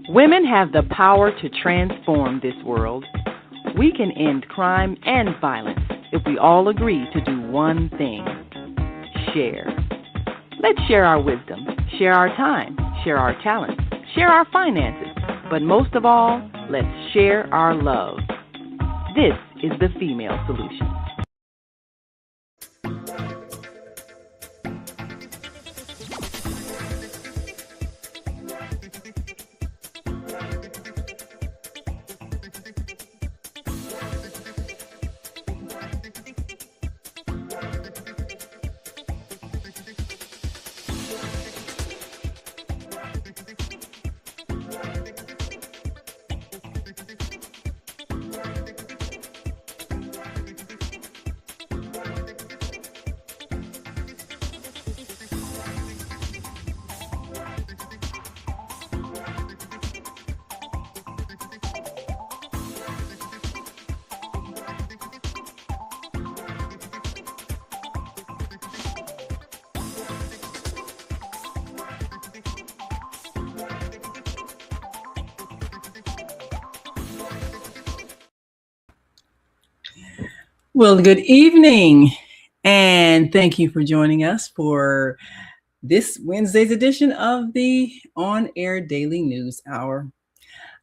Women have the power to transform this world. We can end crime and violence if we all agree to do one thing: share. Let's share our wisdom, share our time, share our talents, share our finances, but most of all, let's share our love. This is the Female Solution. Well, good evening, and thank you for joining us for this Wednesday's edition of the On Air Daily News Hour.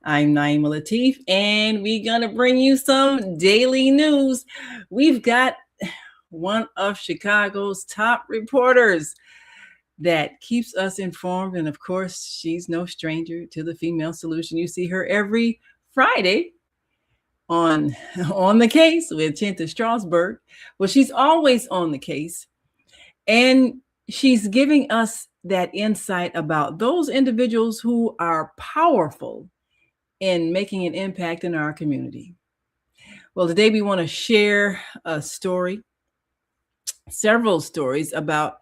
I'm Naima Latif, and we're going to bring you some daily news. We've got one of Chicago's top reporters that keeps us informed, and of course, she's no stranger to the Female Solution. You see her every Friday on the case with Chinta Strausberg. Well, she's always on the case, and she's giving us that insight about those individuals who are powerful in making an impact in our community. Well, today we want to share a story, several stories about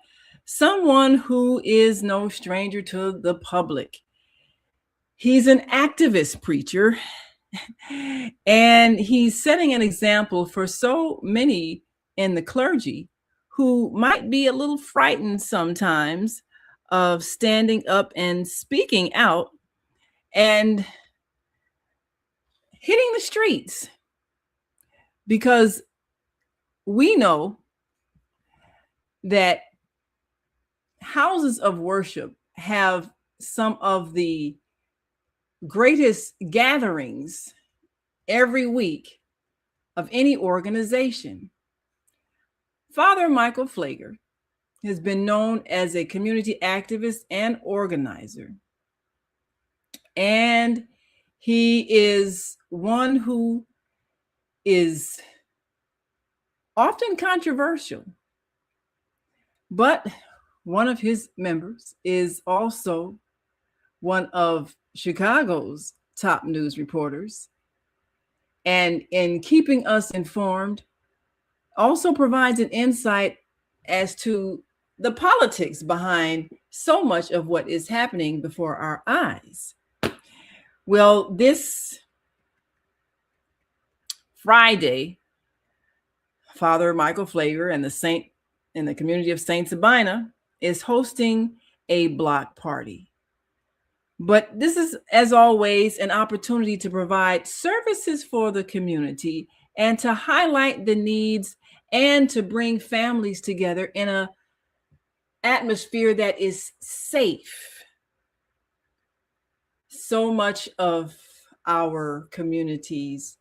someone who is no stranger to the public. He's an activist preacher, and he's setting an example for so many in the clergy who might be a little frightened sometimes of standing up and speaking out and hitting the streets, because we know that houses of worship have some of the greatest gatherings every week of any organization. Father Michael Pfleger has been known as a community activist and organizer, and he is one who is often controversial, but one of his members is also one of Chicago's top news reporters, and in keeping us informed, also provides an insight as to the politics behind so much of what is happening before our eyes. Well, this Friday, Father Michael Pfleger and the Saint in the community of Saint Sabina is hosting a block party. But this is, as always, an opportunity to provide services for the community and to highlight the needs and to bring families together in an atmosphere that is safe. So much of our communities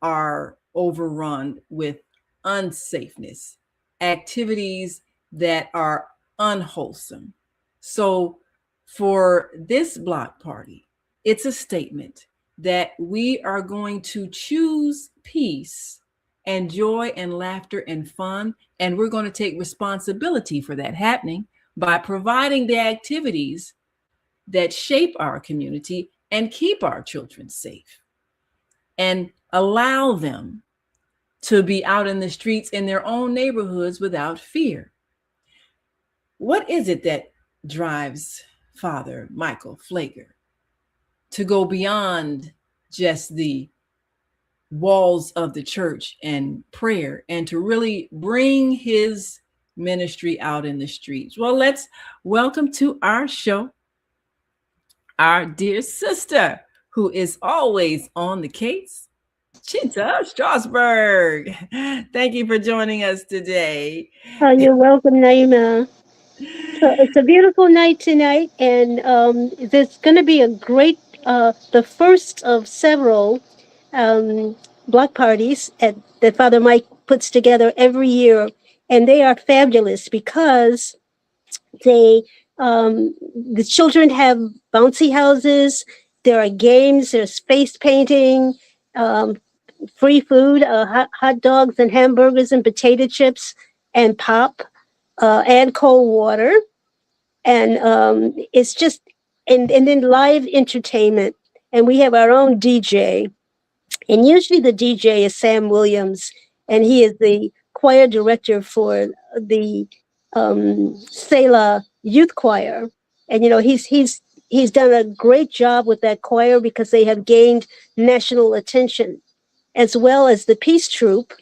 are overrun with unsafeness, activities that are unwholesome. So for this block party, it's a statement that we are going to choose peace and joy and laughter and fun, and we're going to take responsibility for that happening by providing the activities that shape our community and keep our children safe and allow them to be out in the streets in their own neighborhoods without fear. What is it that drives Father Michael Pfleger to go beyond just the walls of the church and prayer and to really bring his ministry out in the streets? Well, let's welcome to our show our dear sister, who is always on the case, Chinta Strausberg. Thank you for joining us today. You're welcome, Naima. So it's a beautiful night tonight, and there's going to be a great, the first of several um, block parties that Father Mike puts together every year, and they are fabulous because they the children have bouncy houses. There are games. There's face painting. Um, Free food, hot dogs and hamburgers and potato chips and pop and cold water. And it's just, and then live entertainment. And we have our own DJ. And usually the DJ is Sam Williams, and he is the choir director for the Selah Youth Choir. And, you know, he's done a great job with that choir because they have gained national attention, as well as the Peace Troop,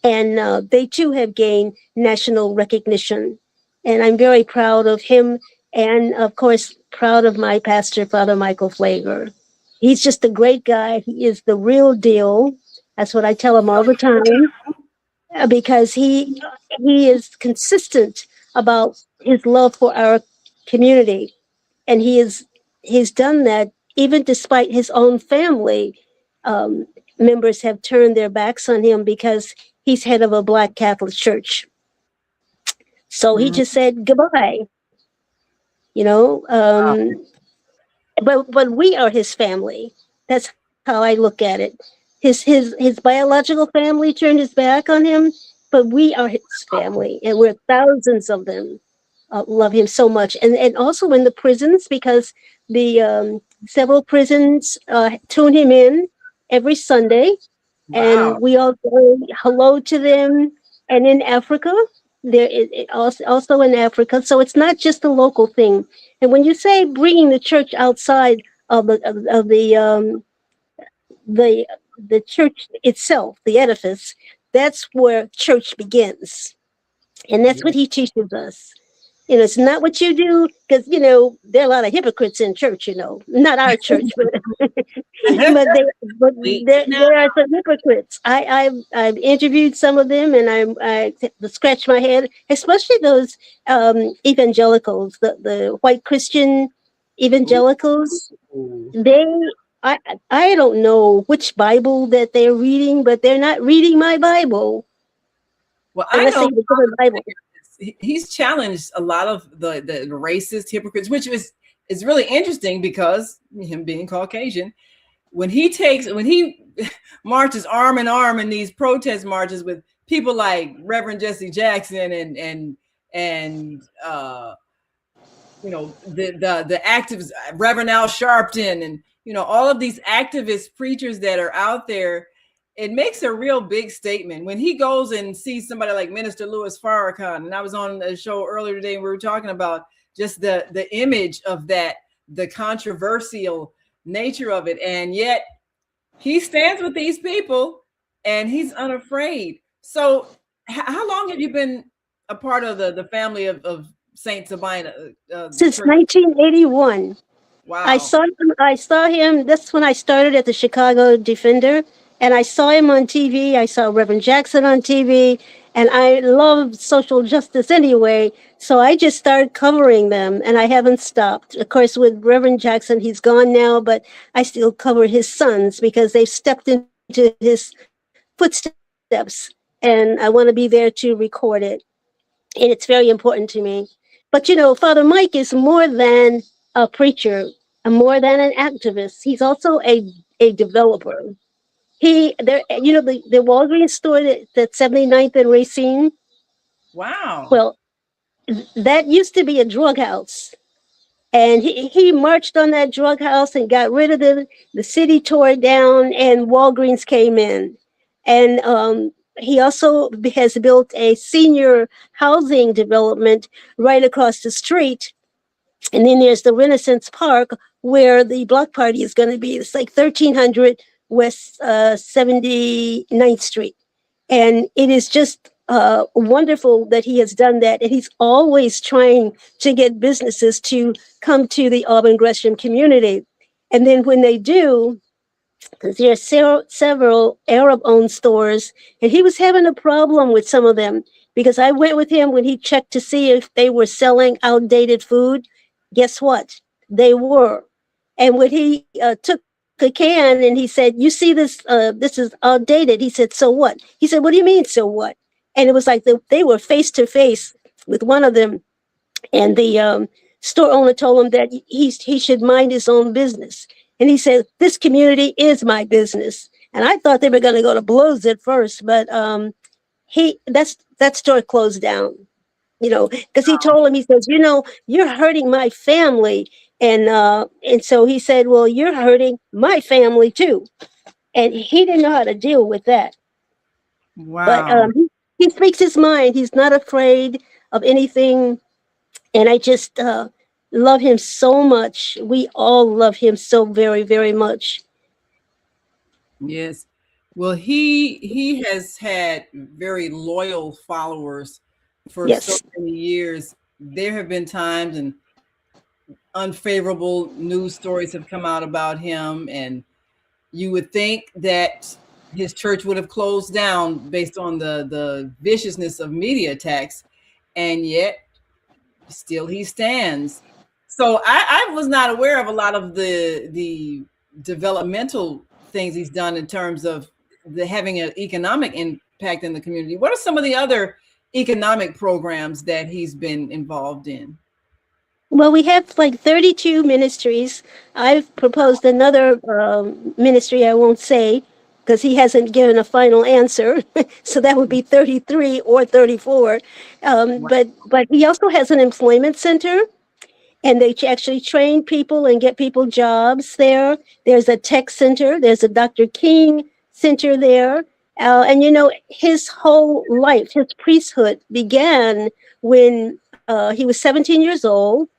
and they too have gained national recognition. And I'm very proud of him, and of course, proud of my pastor, Father Michael Pfleger. He's just a great guy. He is the real deal. That's what I tell him all the time, because he is consistent about his love for our community, and he's done that even despite his own family um, members have turned their backs on him because he's head of a Black Catholic church. So he Mhm. just said goodbye, you know. But we are his family. That's how I look at it. His biological family turned his back on him, but we are his family, and we're thousands of them. Love him so much, and also in the prisons, because the several prisons tune him in every Sunday, Wow. and we all say hello to them. And in Africa, also in Africa, so it's not just a local thing. And when you say bringing the church outside of the the church itself, the edifice, that's where church begins, and that's Yeah. what he teaches us. You know, it's not what you do, because you know there are a lot of hypocrites in church. You know, not our church, but but they but Wait now. there are some hypocrites. I've interviewed some of them, and I scratch my head, especially those evangelicals, the white Christian evangelicals. Ooh. They I I don't know which Bible that they're reading, but they're not reading my Bible Well, I unless they know have a different Bible. he's challenged a lot of the racist hypocrites, which is really interesting because him being Caucasian, when he marches arm in arm in these protest marches with people like Reverend Jesse Jackson and you know the activists, Reverend Al Sharpton, and you know all of these activist preachers that are out there. It makes a real big statement when he goes and sees somebody like Minister Louis Farrakhan. And I was on a show earlier today and we were talking about just the image of that, the controversial nature of it, and yet he stands with these people and he's unafraid. So how long have you been a part of the family of Saint Sabina Since church? 1981. Wow. I saw him. That's when I started at the Chicago Defender, and I saw him on TV. I saw Reverend Jackson on TV, and I love social justice anyway. So I just started covering them, and I haven't stopped. Of course, with Reverend Jackson, he's gone now, but I still cover his sons because they've stepped into his footsteps, and I want to be there to record it. And it's very important to me. But you know, Father Mike is more than a preacher, and more than an activist. He's also a developer. He there, you know, the Walgreens store that 79th and Racine. Wow. Well, that used to be a drug house, and he marched on that drug house and got rid of it. The city tore it down, and Walgreens came in, and he also has built a senior housing development right across the street. And then there's the Renaissance Park where the block party is going to be. It's like 1300 West 79th Street. And it is just wonderful that he has done that. And he's always trying to get businesses to come to the Auburn Gresham community. And then when they do, because there are several Arab-owned stores, and he was having a problem with some of them because I went with him when he checked to see if they were selling outdated food. Guess what? They were. And when he took a can and he said, "You see this? This is outdated." He said, "So what?" He said, "What do you mean, so what?" And it was like they were face to face with one of them, and the store owner told him that he should mind his own business. And he said, "This community is my business." And I thought they were going to go to blows at first, but that store closed down. Because he told him, he says, "You're hurting my family," and so he said, "Well, you're hurting my family too," and he didn't know how to deal with that. But Wow. he speaks his mind. He's not afraid of anything, and I just love him so much. We all love him so very, very much. Yes. Well, he has had very loyal followers for so Yes. many years. There have been times and unfavorable news stories have come out about him, and you would think that his church would have closed down based on the viciousness of media attacks, and yet still he stands. So I was not aware of a lot of the developmental things he's done in terms of having an economic impact in the community. What are some of the other economic programs that he's been involved in? Well, we have like 32 ministries. I've proposed another ministry I won't say because he hasn't given a final answer. So that would be 33 or 34. Wow. But he also has an employment center, and they actually train people and get people jobs there. There's a tech center. There's a Dr. King center there. And his whole life, his priesthood began when he was 17 years old,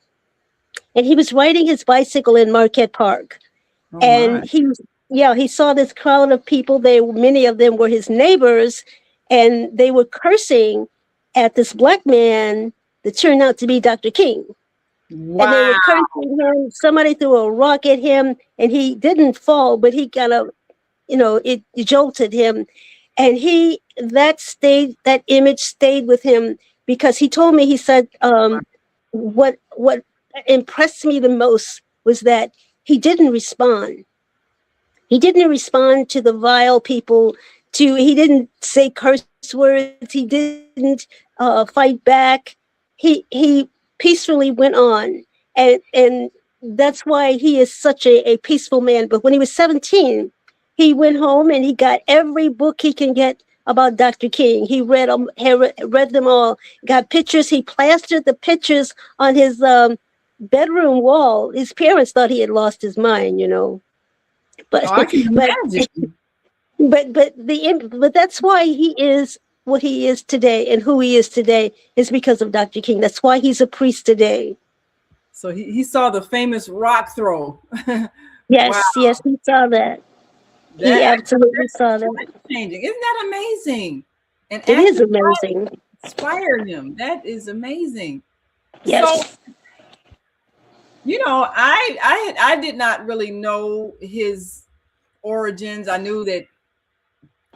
and he was riding his bicycle in Marquette Park. Oh And my. he saw this crowd of people. Many of them were his neighbors, and they were cursing at this black man that turned out to be Dr. King. And they Wow. were cursing him. Somebody threw a rock at him, and he didn't fall, but he kind of, it jolted him. And that image stayed with him because he told me, he said, what impressed me the most was that he didn't respond. He didn't respond to the vile people. He didn't say curse words. He didn't fight back. He peacefully went on, and that's why he is such a peaceful man. But when he was 17, he went home and he got every book he can get about Dr. King. He read them, read them all. Got pictures. He plastered the pictures on his bedroom wall. His parents thought he had lost his mind. Oh, But I can but imagine. but that's why he is what he is today, and who he is today is because of Dr. King. That's why he's a priest today. So he saw the famous rock throw. Wow. Yes, he saw that. He That absolutely that's saw that. life changing. Isn't that amazing? And It is after amazing. inspire him. That is amazing. So, Yes. I did not really know his origins. I knew that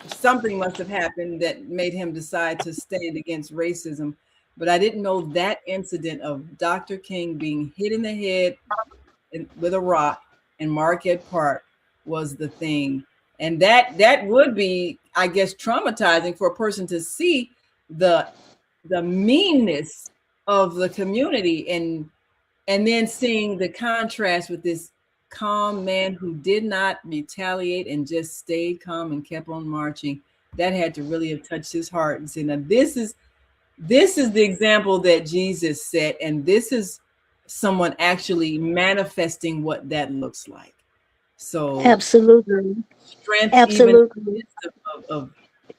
something must have happened that made him decide to stand against racism, but I didn't know that incident of Dr. King being hit in the head with a rock in Marquette Park was the thing. And that would be, I guess, traumatizing for a person to see the meanness of the community, and then seeing the contrast with this calm man who did not retaliate and just stayed calm and kept on marching. That had to really have touched his heart and said, now this is the example that Jesus set, and this is someone actually manifesting what that looks like. So Absolutely. strength even in the Absolutely. midst of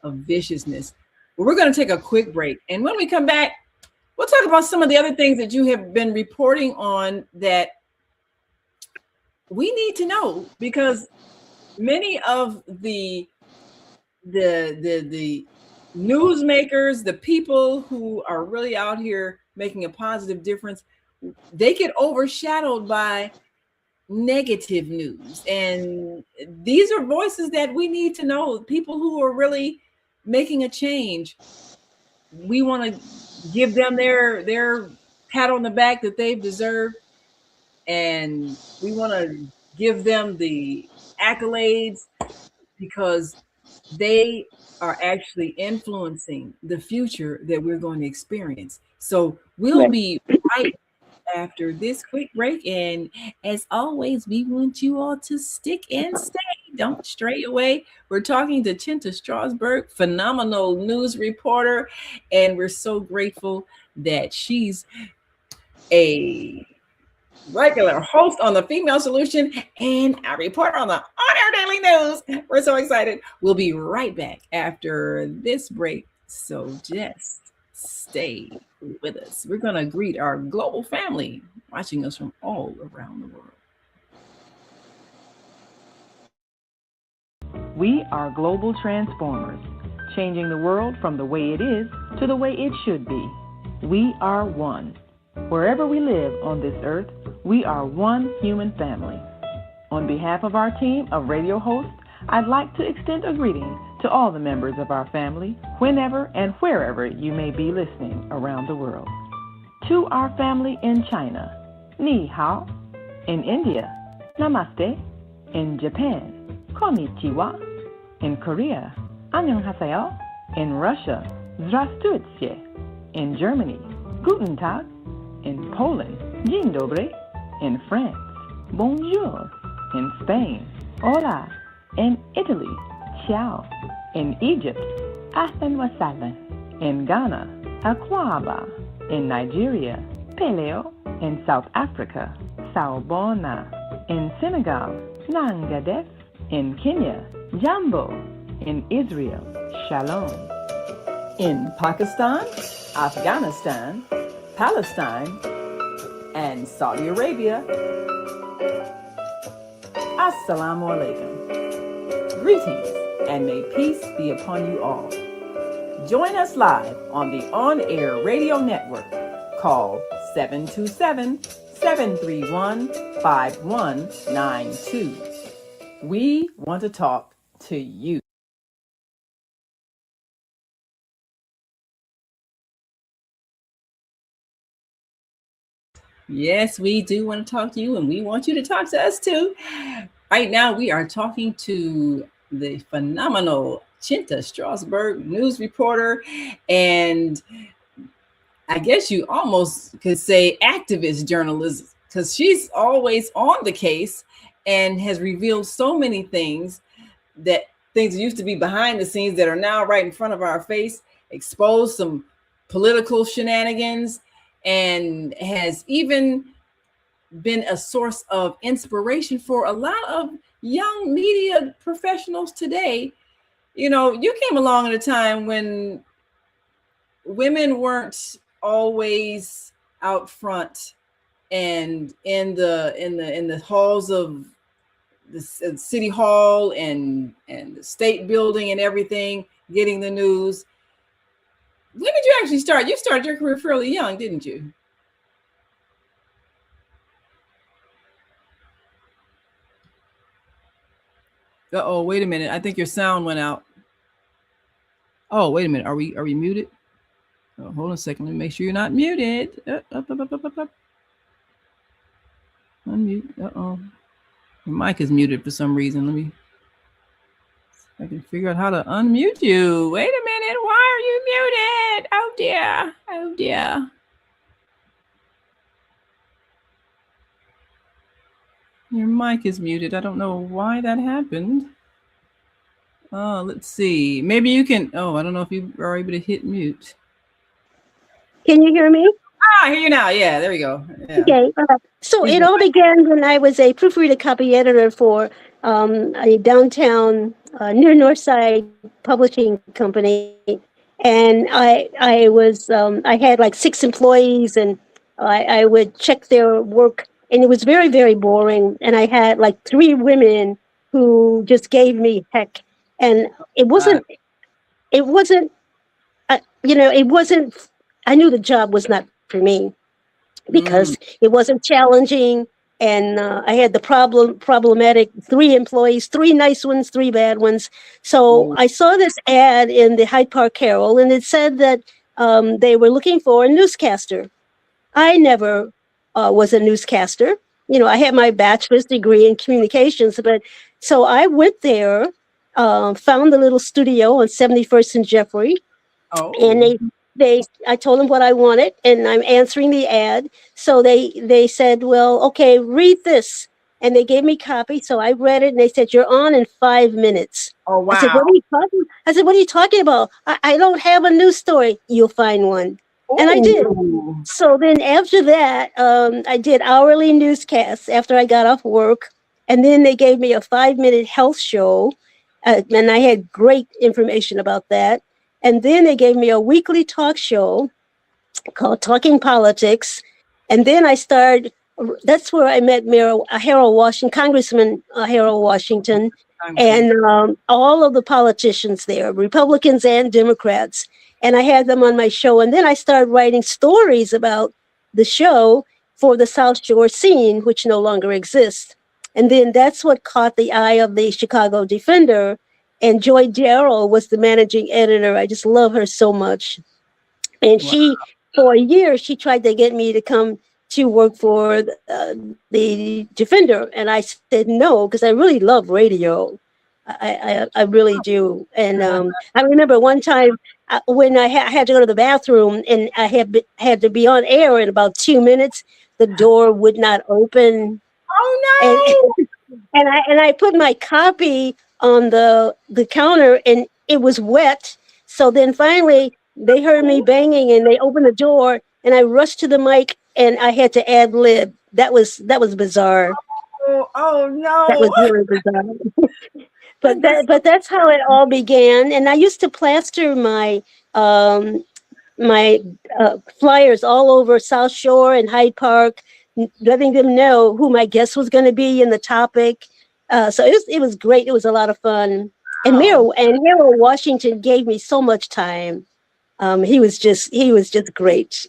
viciousness. But we're going to take a quick break, and when we come back, we'll talk about some of the other things that you have been reporting on that we need to know, because many of the newsmakers, the people who are really out here making a positive difference, they get overshadowed by negative news. And these are voices that we need to know, people who are really making a change. We want to give them their pat on the back that they've deserved, and we want to give them the accolades because they are actually influencing the future that we're going to experience. So we'll Right. be right after this quick break. And as always, we want you all to stick and stay. Don't stray away. We're talking to Chinta Strausberg, phenomenal news reporter. And we're so grateful that she's a regular host on the Female Solution and a reporter on the On Air Daily News. We're so excited. We'll be right back after this break. So just stay with us. We're going to greet our global family watching us from all around the world. We are global transformers, changing the world from the way it is to the way it should be. We are one. Wherever we live on this earth, we are one human family. On behalf of our team of radio hosts, I'd like to extend a greeting to all the members of our family, whenever and wherever you may be listening around the world. To our family in China, Ni Hao. In India, Namaste. In Japan, Konnichiwa. In Korea, Annyeonghaseyo. In Russia, Здравствуйте. In Germany, Guten Tag. In Poland, Dzień dobry. In France, Bonjour. In Spain, Hola. In Italy, Ciao. In Egypt, Ahlan wa sahlan. In Ghana, Akwaba. In Nigeria, Peleo. In South Africa, Sawubona. In Senegal, Nangadef. In Kenya, Jambo. In Israel, Shalom. In Pakistan, Afghanistan, Palestine, and Saudi Arabia, Assalamu alaikum. Greetings, and may peace be upon you all. Join us live on the On Air Radio Network. Call 727-731-5192. We want to talk to you. Yes, we do want to talk to you, and we want you to talk to us too. Right now, we are talking to the phenomenal Chinta Strausberg, news reporter, and I guess you almost could say activist journalist, because she's always on the case and has revealed so many things that used to be behind the scenes that are now right in front of our face, exposed some political shenanigans, and has even been a source of inspiration for a lot of young media professionals today. You know, you came along at a time when women weren't always out front and in the halls of the city hall and the state building and everything, getting the news. When did you actually start? You started your career fairly young, didn't you? Uh-oh, wait a minute. I think your sound went out. Oh, wait a minute. Are we muted? Oh, hold on a second. Let me make sure you're not muted. Up. Unmute. Uh-oh. Your mic is muted for some reason. Let me I can figure out how to unmute you. Wait a minute. Why are you muted? Oh, dear. Oh, dear. Your mic is muted. I don't know why that happened. Let's see. Maybe you can. Oh, I don't know if you are able to hit mute. Can you hear me? I hear you now. Yeah, there we go. Yeah. Okay. So it all began when I was a proofreader copy editor for a downtown near Northside publishing company, and I was I had like 6 employees, and I would check their work, and it was very, very boring. And I had like 3 women who just gave me heck, and it wasn't it wasn't, I knew the job was not for me because Mm. it wasn't challenging. And I had the problematic three employees, three nice ones, three bad ones. So Mm. I saw this ad in the Hyde Park Herald, and it said that they were looking for a newscaster. I never was a newscaster. I had my bachelor's degree in communications, but so I went there, found the little studio on 71st and Jeffrey, and Oh. I told them what I wanted, and I'm answering the ad. So they said, well, okay, read this. And they gave me copy. So I read it, and they said, you're on in 5 minutes. Oh, I said, wow. what are you talking? I said, what are you talking about? I don't have a news story. You'll find one. And I did. Oh. So then after that, I did hourly newscasts after I got off work. And then they gave me a 5 minute health show. And I had great information about that. And then they gave me a weekly talk show called Talking Politics. And then that's where I met Harold Washington, Congressman Harold Washington, and all of the politicians there, Republicans and Democrats. And I had them on my show. And then I started writing stories about the show for the South Shore scene, which no longer exists. And then that's what caught the eye of the Chicago Defender. And Joy Darrell was the managing editor. I just love her so much. And Wow. for a year, she tried to get me to come to work for the Defender. And I said no, because I really love radio. I really do. And I remember one time when I had to go to the bathroom and I had to be on air in about 2 minutes, the door would not open. And Oh, no. and I put my copy on the counter and it was wet. So then finally they heard me banging and they opened the door and I rushed to the mic and I had to ad lib. That was bizarre. Oh, oh, That no. was really bizarre. That's But that's how it all began. And I used to plaster um, my flyers all over South Shore and Hyde Park, letting them know who my guest was going to be and the topic. So it was great. It was a lot of fun. And wow. Harold Washington gave me so much time. He was just great.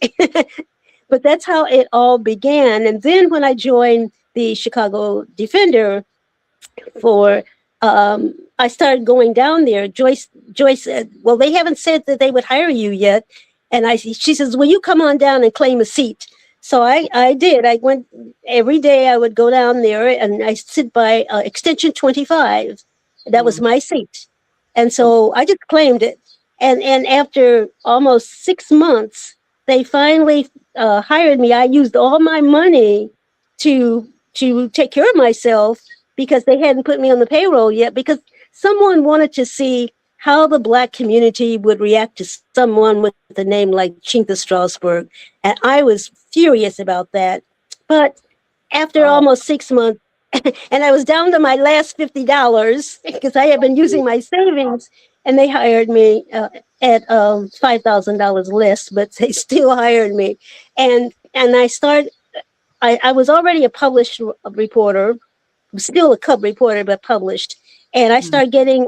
But that's how it all began. And then when I joined the Chicago Defender, for I started going down there. Joyce said, "Well, they haven't said that they would hire you yet." And she says, "Will you come on down and claim a seat?" So I did. I went every day. I would go down there and I sit by extension 25. That was Mm. my seat, and so I just claimed it. And after almost 6 months, they finally hired me. I used all my money to take care of myself because they hadn't put me on the payroll yet, because someone wanted to see how the Black community would react to someone with a name like Chinta Strausberg. And I was furious about that. But after Oh, almost 6 months, and I was down to my last $50 because I had been using my savings, and they hired me at $5,000 less, but they still hired me. And I was already a published reporter, still a cub reporter, but published. And I mm. started getting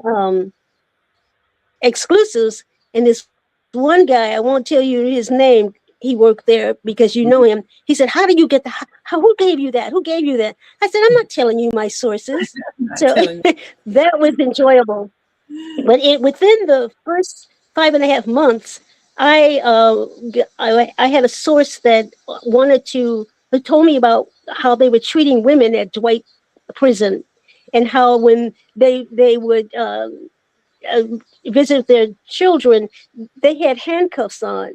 exclusives. And this one guy, I won't tell you his name, he worked there because you know him. He said, "How do you get who gave you that? Who gave you that?" I said, "I'm not telling you my sources." Not So telling that was enjoyable. But within the first 5.5 months, I had a source that wanted to who told me about how they were treating women at Dwight Prison, and how when they would uh, visit their children, they had handcuffs on.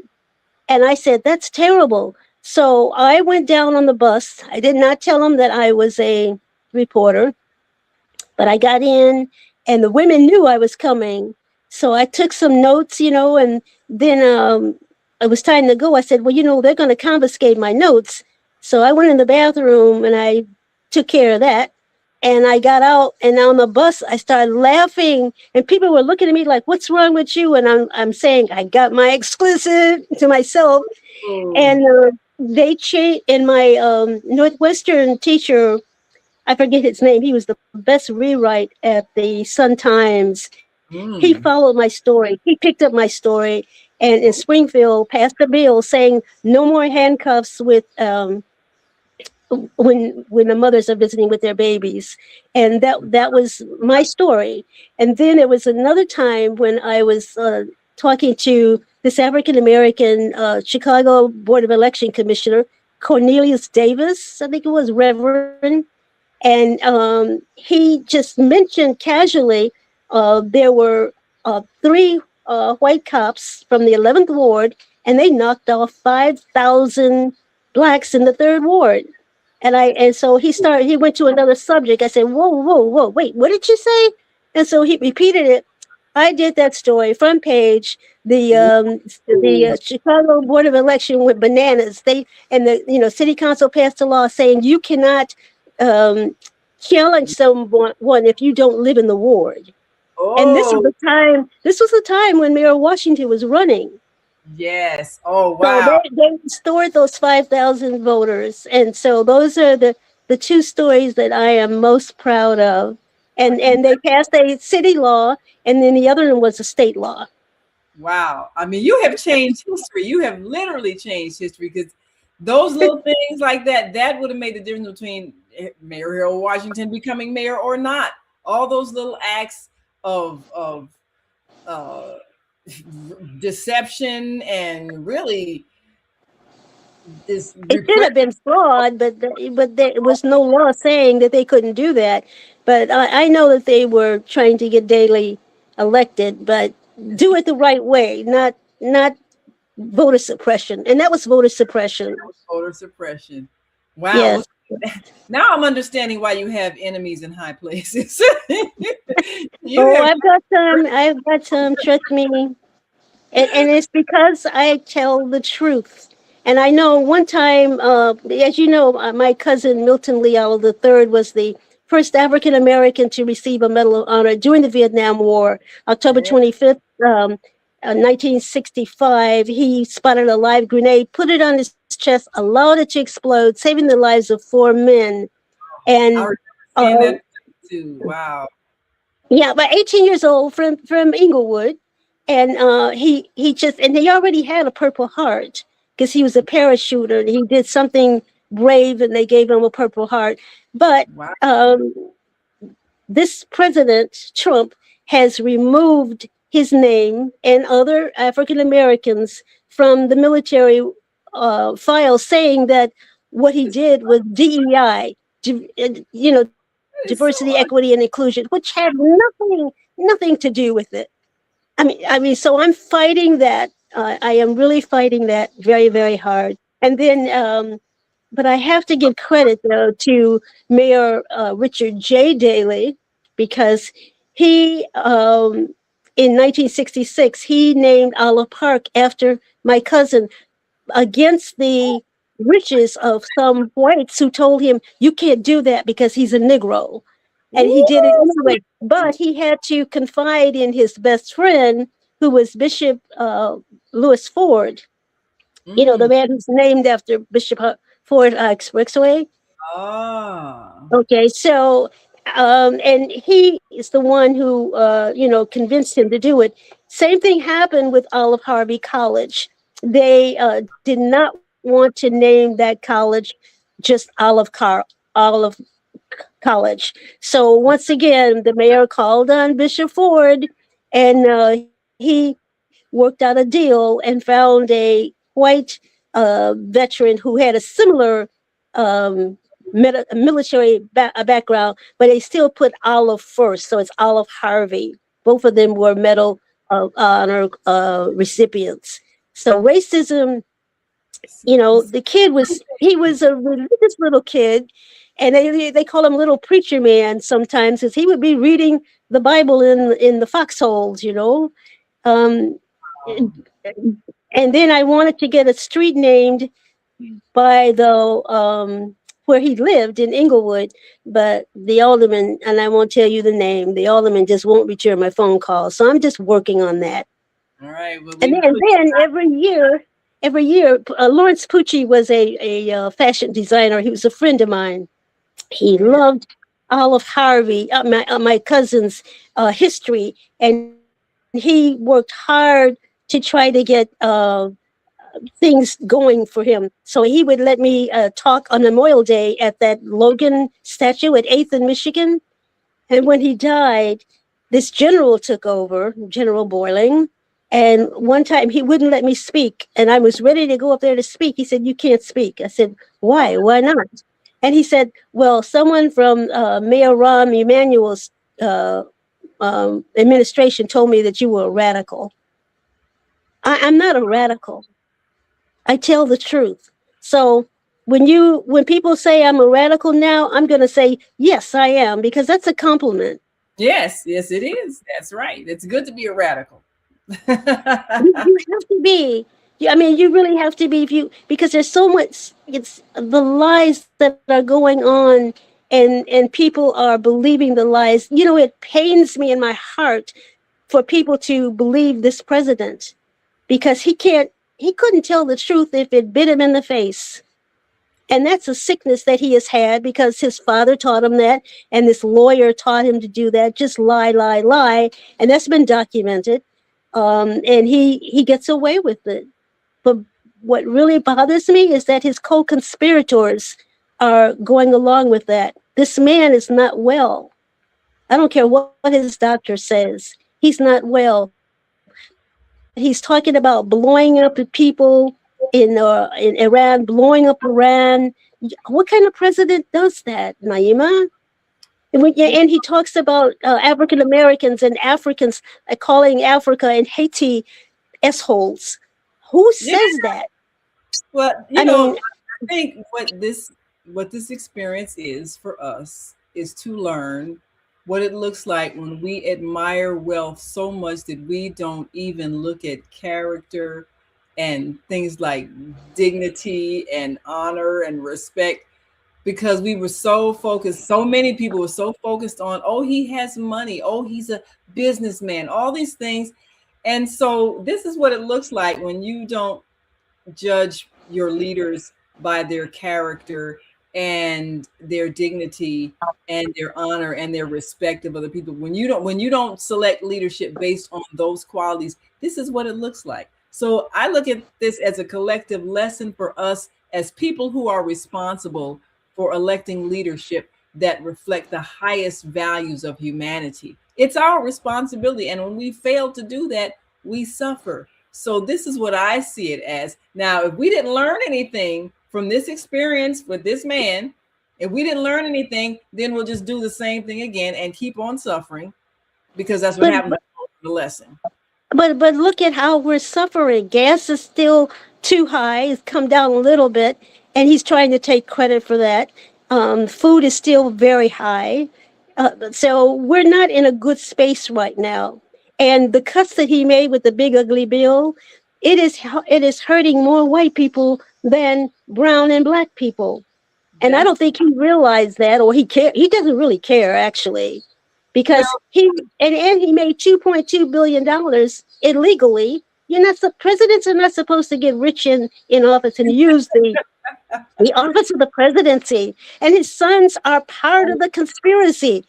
And I said, "That's terrible." So I went down on the bus. I did not tell them that I was a reporter, but I got in and the women knew I was coming. So I took some notes, and then it was time to go. I said, "Well, they're going to confiscate my notes." So I went in the bathroom and I took care of that. And I got out, and on the bus, I started laughing, and people were looking at me like, "What's wrong with you?" And I'm saying, "I got my exclusive to myself." you. And they changed, and my Northwestern teacher, I forget his name. He was the best rewrite at the Sun Times. He Mm. followed my story. He picked up my story, and in Springfield passed a bill saying no more handcuffs with when the mothers are visiting with their babies. And that was my story. And then there was another time when I was talking to this African American Chicago Board of Election Commissioner, Cornelius Davis, I think it was, Reverend. And he just mentioned casually there were three white cops from the 11th Ward, and they knocked off 5,000 blacks in the 3rd Ward. And so he went to another subject. I said, whoa, whoa, whoa, wait, what did you say? And so he repeated it. I did that story, front page. The Chicago Board of Election went bananas. They and the city council passed a law saying you cannot um, challenge someone if you don't live in the ward. And this was Oh, the time. This was the time when Mayor Washington was running. yes. Oh, So wow. they restored those 5,000 voters, and so those are the two stories that I am most proud of. And they passed a city law, and then the other one was a state law. Wow. I mean, you have changed history. You have literally changed history because those little things like that, that would have made the difference between Mayor Harold Washington becoming mayor or not. All those little acts of uh, deception and really this It could have been fraud, but there was no law saying that they couldn't do that. But I know that they were trying to get Daley elected, but do it the right way, not voter suppression, and that was voter suppression. voter suppression. Wow. Yes. Well, now I'm understanding why you have enemies in high places. You Oh, have I've got some. I've got some. Trust me. And it's because I tell the truth. And I know one time, as you know, my cousin Milton Leal III was the first African American to receive a Medal of Honor during the Vietnam War, October 25th, 1965. He spotted a live grenade, put it on his chest, allowed it to explode, saving the lives of 4 men. I And remember seeing uh, that too. Wow. yeah, but 18 years old from Inglewood, and he just and he already had a Purple Heart because he was a parachuter and he did something brave and they gave him a Purple Heart. But Wow. um, this President Trump has removed his name and other African Americans from the military file, saying that what he did was DEI, diversity, It's so equity, and inclusion, which had nothing to do with it. I mean, so I'm fighting that. I am really fighting that very, very hard. And then, but I have to give credit though to Mayor Richard J. Daley because he, in 1966, he named Olive Park after my cousin against the wishes of some whites who told him you can't do that because he's a Negro, and he did it anyway. But he had to confide in his best friend, who was Bishop Lewis Ford. You know, the mm. man who's named after Bishop Ford Expressway. Ah. Okay, so and he is the one who convinced him to do it. Same thing happened with Olive Harvey College. They did not want to name that college just Olive College. So once again, the mayor called on Bishop Ford, and he worked out a deal and found a white veteran who had a similar um, military background, but they still put Olive first. So it's Olive Harvey. Both of them were Medal of Honor recipients. So racism, the kid he was a religious little kid, and they call him little preacher man sometimes because he would be reading the Bible in the foxholes. Um, and then I wanted to get a street named by the where he lived in Inglewood, but the alderman, and I won't tell you the name, the alderman just won't return my phone call. So I'm just working on that. All right. Well, And then every year, Lawrence Pucci was a fashion designer. He was a friend of mine. He loved Olive Harvey, my cousin's history, and he worked hard to to try to get things going for him. So he would let me talk on Memorial Day at that Logan statue at 8th and Michigan. And when he died, this general took over, General Boiling. And one time he wouldn't let me speak. And I was ready to go up there to speak. He said, "You can't speak." I said, "Why? Why not?" And he said, "Well, someone from Mayor Rahm Emanuel's administration told me that you were a radical." I'm not a radical. I tell the truth. So when people say I'm a radical now, I'm going to say, yes, I am, because that's a compliment. Yes, yes, it is. That's right. It's good to be a radical. You have to be. I mean, you really have to be because there's so much. It's the lies that are going on, and people are believing the lies. You know, it pains me in my heart for people to believe this president because he couldn't tell the truth if it bit him in the face. And that's a sickness that he has had because his father taught him that, and this lawyer taught him to do that. Just lie, lie, lie, and that's been documented. And he gets away with it. But what really bothers me is that his co-conspirators are going along with that. This man is not well. I don't care what his doctor says. He's not well. He's talking about blowing up the people in Iran, blowing up Iran. What kind of president does that, Naima? And he talks about African Americans and Africans calling Africa and Haiti S-holes. Who says that? Well, I think what this experience is for us is to learn what it looks like when we admire wealth so much that we don't even look at character and things like dignity and honor and respect, because we were so focused. So many people were so focused on, oh, he has money, oh, he's a businessman, all these things. And so this is what it looks like when you don't judge your leaders by their character and their dignity and their honor and their respect of other people. When you don't select leadership based on those qualities, this is what it looks like. So I look at this as a collective lesson for us as people who are responsible for electing leadership that reflect the highest values of humanity. It's our responsibility. And when we fail to do that, we suffer. So this is what I see it as. Now, if we didn't learn anything from this experience with this man, if we didn't learn anything, then we'll just do the same thing again and keep on suffering, because that's what happened with the lesson. But look at how we're suffering. Gas is still too high. It's come down a little bit, and he's trying to take credit for that. Food is still very high. So we're not in a good space right now. And the cuts that he made with the big ugly bill, it is hurting more white people than brown and black people. And I don't think he realized that, or he doesn't really care, actually, because he made $2.2 billion illegally. Presidents are not supposed to get rich in office and use the office of the presidency. And his sons are part of the conspiracy.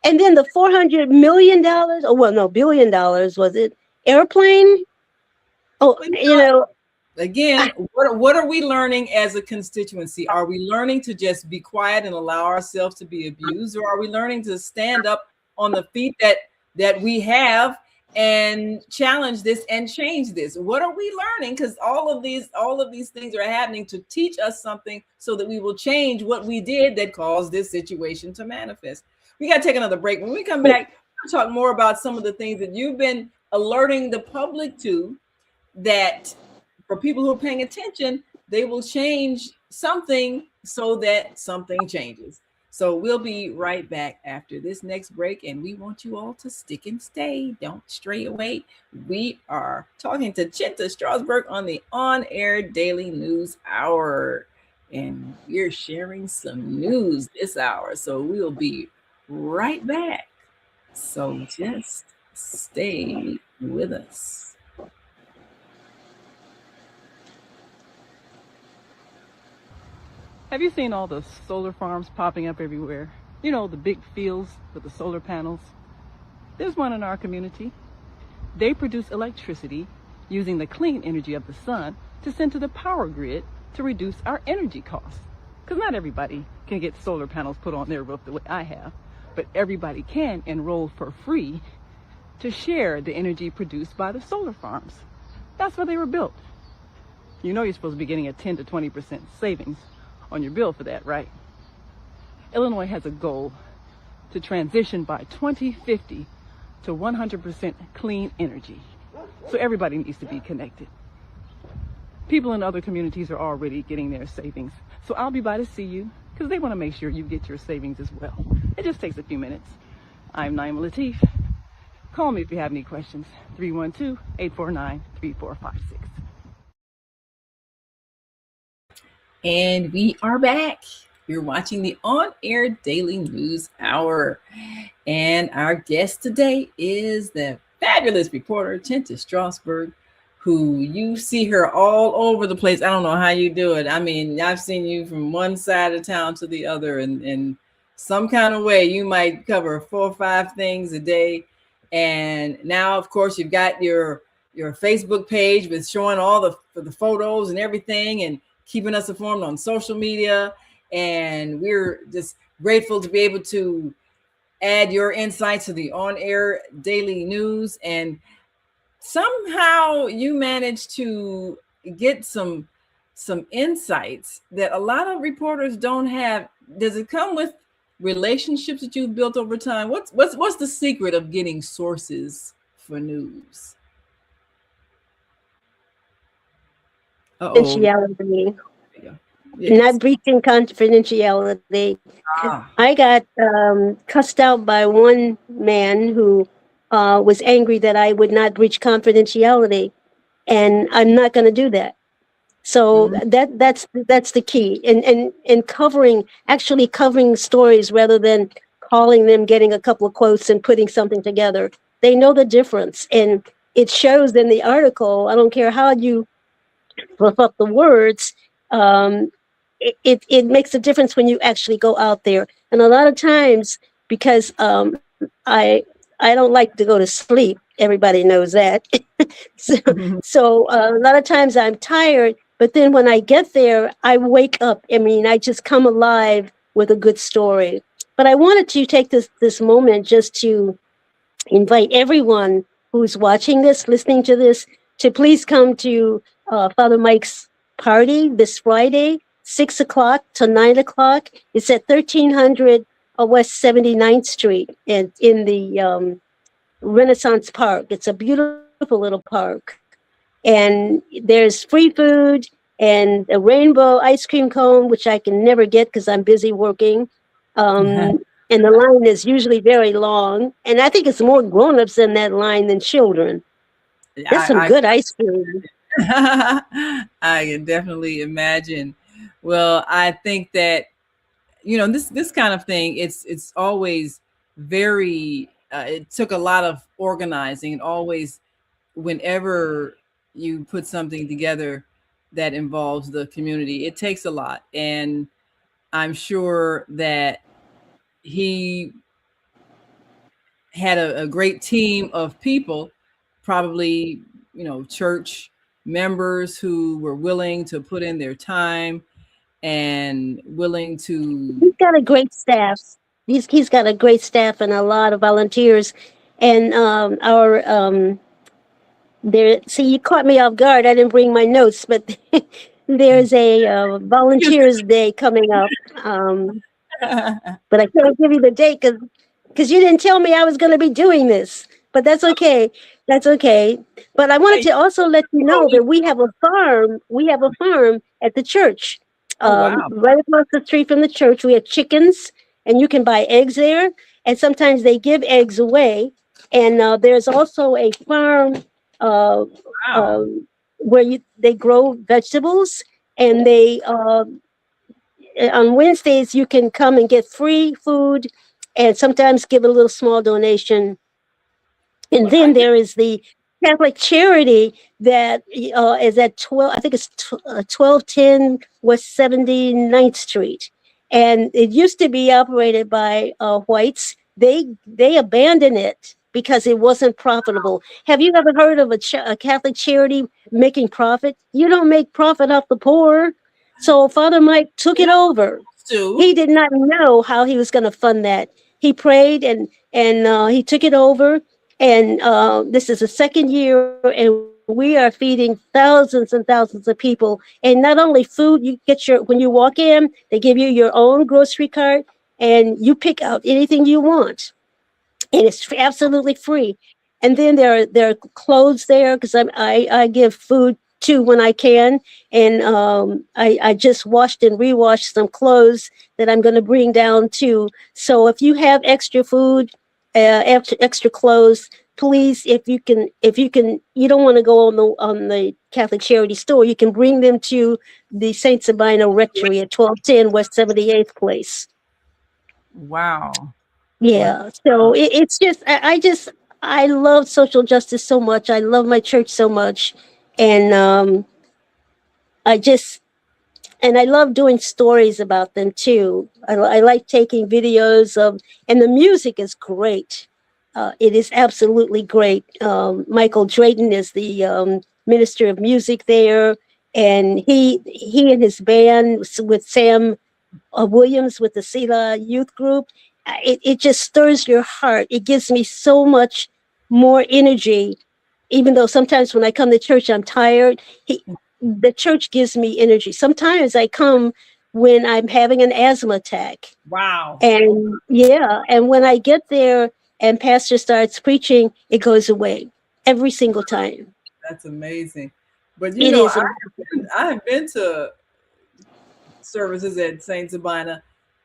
And then the $400 million, $1 billion, was it? Airplane? Again, what are we learning as a constituency? Are we learning to just be quiet and allow ourselves to be abused, or are we learning to stand up on the feet that we have and challenge this and change this? What are we learning? Because all of these things are happening to teach us something so that we will change what we did that caused this situation to manifest. We got to take another break. When we come back, we'll talk more about some of the things that you've been alerting the public to, that for people who are paying attention, they will change something so that something changes. So we'll be right back after this next break, and we want you all to stick and stay. Don't stray away. We are talking to Chinta Strausberg on the On Air Daily News Hour, and we're sharing some news this hour. So we'll be right back. So just stay with us. Have you seen all the solar farms popping up everywhere? You know, the big fields with the solar panels. There's one in our community. They produce electricity using the clean energy of the sun to send to the power grid to reduce our energy costs. Because not everybody can get solar panels put on their roof the way I have, but everybody can enroll for free to share the energy produced by the solar farms. That's where they were built. You know you're supposed to be getting a 10 to 20% savings on your bill for that, right? Illinois has a goal to transition by 2050 to 100% clean energy. So everybody needs to be connected. People in other communities are already getting their savings. So I'll be by to see you because they want to make sure you get your savings as well. It just takes a few minutes. I'm Naima Latif. Call me if you have any questions. 312-849-3456. And we are back. You're watching the On Air Daily News Hour. And our guest today is the fabulous reporter, Chinta Strausberg, who you see her all over the place. I don't know how you do it. I mean, I've seen you from one side of town to the other, and in some kind of way, you might cover 4 or 5 things a day. And now, of course, you've got your Facebook page with showing all the photos and everything, and keeping us informed on social media. And we're just grateful to be able to add your insights to the on-air daily news. And somehow you managed to get some insights that a lot of reporters don't have. Does it come with relationships that you've built over time? What's the secret of getting sources for news? Confidentiality. Yes. Not breaching confidentiality. I got cussed out by one man who was angry that I would not breach confidentiality, and I'm not going to do that. So that's the key. And covering stories rather than calling them, getting a couple of quotes and putting something together. They know the difference, and it shows in the article. I don't care how you fluff up the words. It makes a difference when you actually go out there. And a lot of times, because I don't like to go to sleep. Everybody knows that. So a lot of times I'm tired, but then when I get there, I wake up. I mean, I just come alive with a good story. But I wanted to take this moment just to invite everyone who's watching this, listening to this, to please come to Father Mike's party this Friday, 6 o'clock to 9 o'clock. It's at 1300 West 79th Street in the Renaissance Park. It's a beautiful little park. And there's free food and a rainbow ice cream cone, which I can never get because I'm busy working. And the line is usually very long. And I think it's more grown-ups in that line than children. There's some good ice cream. I can definitely imagine. Well, I think that, this kind of thing, it's always very, it took a lot of organizing, and always whenever you put something together that involves the community, it takes a lot. And I'm sure that he had a great team of people, probably, church members who were willing to put in their time and willing to. He's got a great staff. He's got a great staff and a lot of volunteers. And you caught me off guard. I didn't bring my notes, but there's a volunteers day coming up. But I can't give you the date because you didn't tell me I was going to be doing this. But that's okay. That's okay. But I wanted to also let you know that we have a farm. We have a farm at the church. Right across the street from the church. We have chickens, and you can buy eggs there. And sometimes they give eggs away. And there's also a farm where they grow vegetables, and they on Wednesdays you can come and get free food, and sometimes give a little small donation. And then there is the Catholic Charity that is at 12. I think it's 1210 West 79th Street, and it used to be operated by whites. They abandoned it because it wasn't profitable. Have you ever heard of a Catholic charity making profit? You don't make profit off the poor. So Father Mike took You're it not over. supposed He did not know how he was going to fund that. He prayed and he took it over. And this is the second year, and we are feeding thousands and thousands of people. And not only food, you get your when you walk in, they give you your own grocery cart, and you pick out anything you want, and it's absolutely free. And then there are clothes there because I give food too when I can, and I just washed and rewashed some clothes that I'm going to bring down too. So if you have extra food, extra clothes, please, if you can, you don't want to go on the Catholic Charity Store. You can bring them to the Saint Sabina Rectory at 1210 West 78th Place. Wow. Wow. Yeah. So it's just I love social justice so much. I love my church so much, and I just and I love doing stories about them too. I like taking videos of, and the music is great. It is absolutely great. Michael Drayton is the minister of music there, and he and his band with Sam Williams with the Sela Youth Group. It just stirs your heart. It gives me so much more energy, even though sometimes when I come to church, I'm tired. The church gives me energy. Sometimes I come when I'm having an asthma attack. Wow. Oh, And yeah, and when I get there and Pastor starts preaching, it goes away every single time. that's amazing. But It is amazing. I have been to services at Saint Sabina.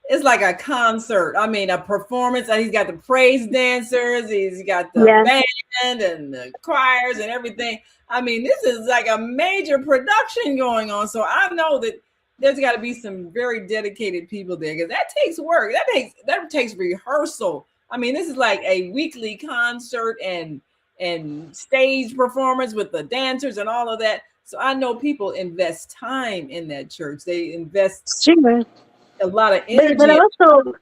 It's like a concert. I mean, a performance. And he's got the praise dancers. He's got the Yeah, band and the choirs and everything. I mean, this is like a major production going on. So I know that there's got to be some very dedicated people there because that takes work. That takes rehearsal. I mean, this is like a weekly concert and stage performance with the dancers and all of that. So I know people invest time in that church. They invest sure. a lot of But but energy. also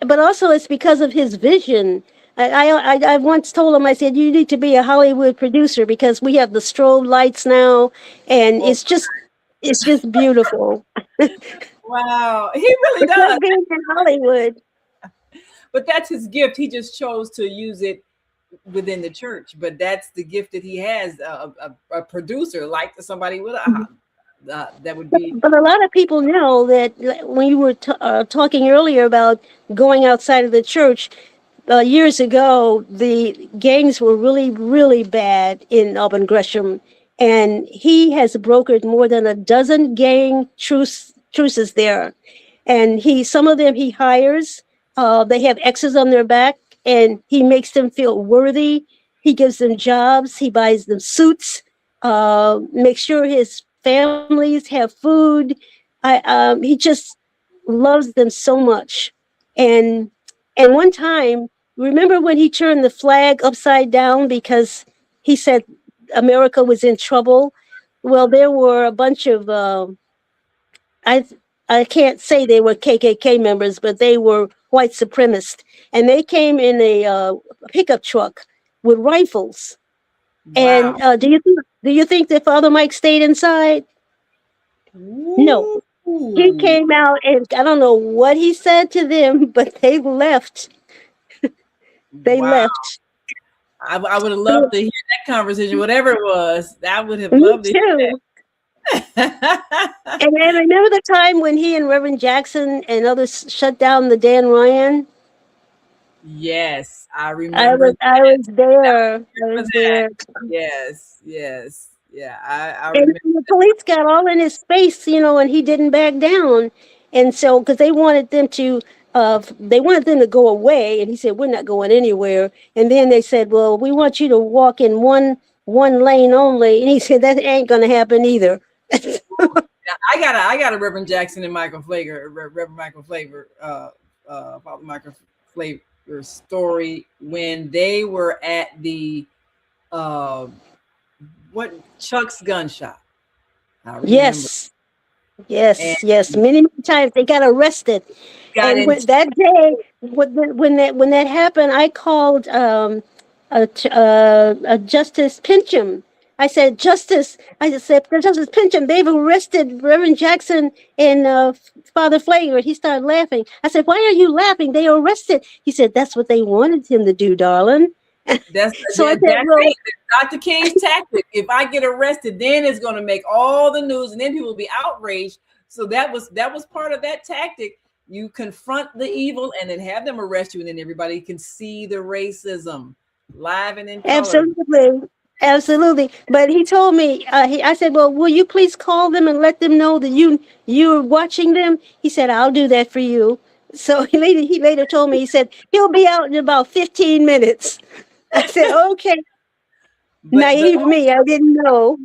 but also it's because of his vision. I once told him, I said, you need to be a Hollywood producer because we have the strobe lights now, and Oh, it's just beautiful. wow, he really It's does. like being in Hollywood. But that's his gift. He just chose to use it within the church. But that's the gift that he has. A producer, like somebody with a that would be. But a lot of people know that when you were talking earlier about going outside of the church, years ago, the gangs were really, really bad in Auburn Gresham, and he has brokered more than a dozen gang truces there. And some of them he hires. They have X's on their back, and he makes them feel worthy. He gives them jobs. He buys them suits. Makes sure his families have food. He just loves them so much. And one time, remember when he turned the flag upside down because he said America was in trouble? Well, there were a bunch of I I can't say they were KKK members, but they were white supremacists, and they came in a pickup truck with rifles. Wow. And do you think that Father Mike stayed inside? No, he Ooh, came out, and I don't know what he said to them, but they left. They wow. left. I would have loved to hear that conversation, whatever it was. I would have Me loved to too. hear that. And remember the time when he and Reverend Jackson and others shut down the Dan Ryan? Yes, I I remember was that. I was I there. I remember was that. there. Yes, yes. Yeah, I And remember. the police got all in his face, and he didn't back down. And so, because they wanted them to go away, and he said, "We're not going anywhere." And then they said, "Well, we want you to walk in one lane only." And he said, "That ain't going to happen either." I got a Reverend Jackson and Michael Pfleger, Reverend Michael Flavor, Father Michael Flavor story when they were at the uh, what Chuck's gun shop. I remember, Yes, and yes, yes. Many, many times they got arrested. got And into that day, when that happened, I called Justice Pincham. I said, Justice, I said, Justice Pincham, they've arrested Reverend Jackson and Father Pfleger. And he started laughing. I said, why are you laughing? They arrested. He said, that's what they wanted him to do, darling. So I said, well, Dr. King's tactic. If I get arrested, then it's going to make all the news, and then people will be outraged. So that was part of that tactic. You confront the evil, and then have them arrest you, and then everybody can see the racism live and in color. Absolutely. But he told me, I said, well, will you please call them and let them know that you're watching them? He said, I'll do that for you. So he later told me, he said, he'll be out in about 15 minutes. I said, okay. Naive me, I didn't know.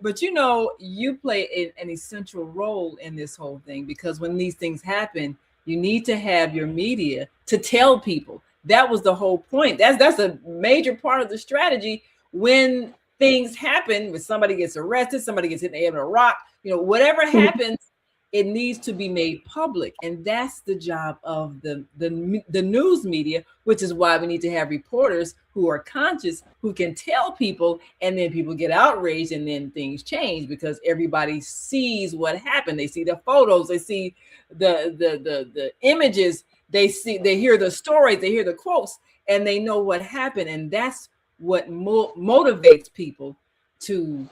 But you play an essential role in this whole thing, because when these things happen, you need to have your media to tell people. That was the whole point. That's a major part of the strategy. When things happen, when somebody gets arrested, somebody gets hit in the head with a rock, whatever happens, it needs to be made public. And that's the job of the news media, which is why we need to have reporters who are conscious, who can tell people, and then people get outraged, and then things change because everybody sees what happened. They see the photos, they see the images, they hear the stories, they hear the quotes, and they know what happened. And that's what motivates people to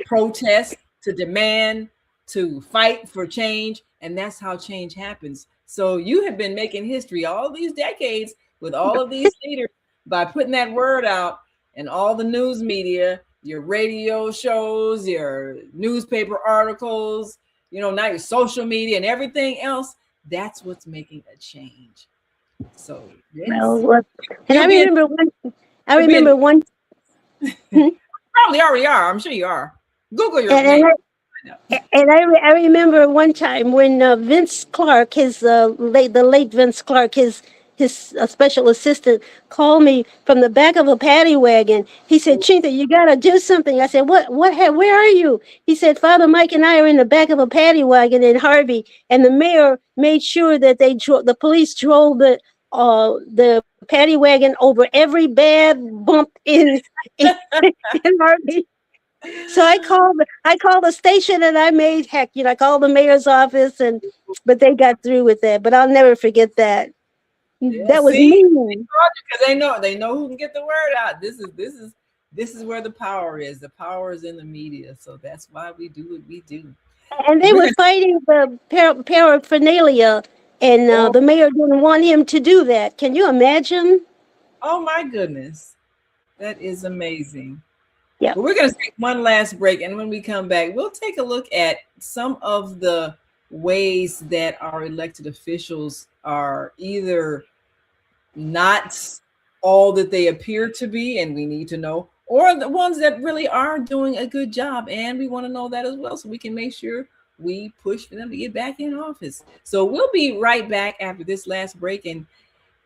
protest, to demand, to fight for change. And that's how change happens. So you have been making history all these decades with all of these leaders by putting that word out, and all the news media, your radio shows, your newspaper articles, now your social media and everything else. That's what's making a change. So yes. Well, and I remember one. Probably already are. I'm sure you are. Google your name. And I remember one time when Vince Clark, the late Vince Clark, his special assistant, called me from the back of a paddy wagon. He said, Chinta, you got to do something. I said, what, where are you? He said, Father Mike and I are in the back of a paddy wagon in Harvey, and the mayor made sure that the police drove the paddy wagon over every bad bump in Harvey. So I called the station, and I made I called the mayor's office, but they got through with that. But I'll never forget that. Yeah, that was me. Because they know who can get the word out. This is where the power is. The power is in the media. So that's why we do what we do. And they were fighting the paraphernalia, and the mayor didn't want him to do that. Can you imagine? Oh my goodness, that is amazing. Yeah. But we're going to take one last break, and when we come back, we'll take a look at some of the ways that our elected officials are either not all that they appear to be, and we need to know, or the ones that really are doing a good job, and we want to know that as well, so we can make sure we push for them to get back in office. So we'll be right back after this last break, and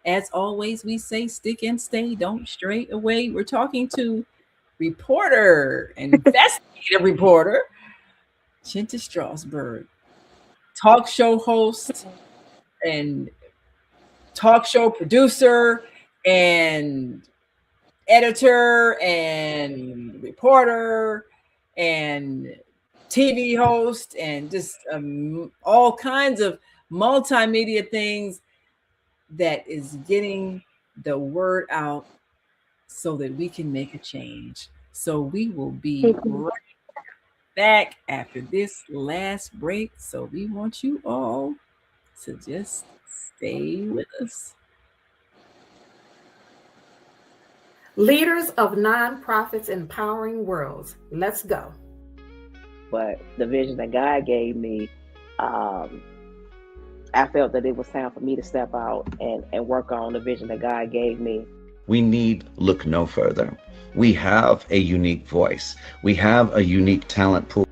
as always, we say stick and stay, don't stray away. We're talking to reporter, investigative reporter, Chinta Strausberg, talk show host and talk show producer and editor and reporter and TV host, and just all kinds of multimedia things that is getting the word out so that we can make a change. So we will be right back after this last break. So we want you all to just stay with us. Leaders of nonprofits empowering worlds. Let's go. But the vision that God gave me, I felt that it was time for me to step out and work on the vision that God gave me. We need look no further. We have a unique voice. We have a unique talent pool.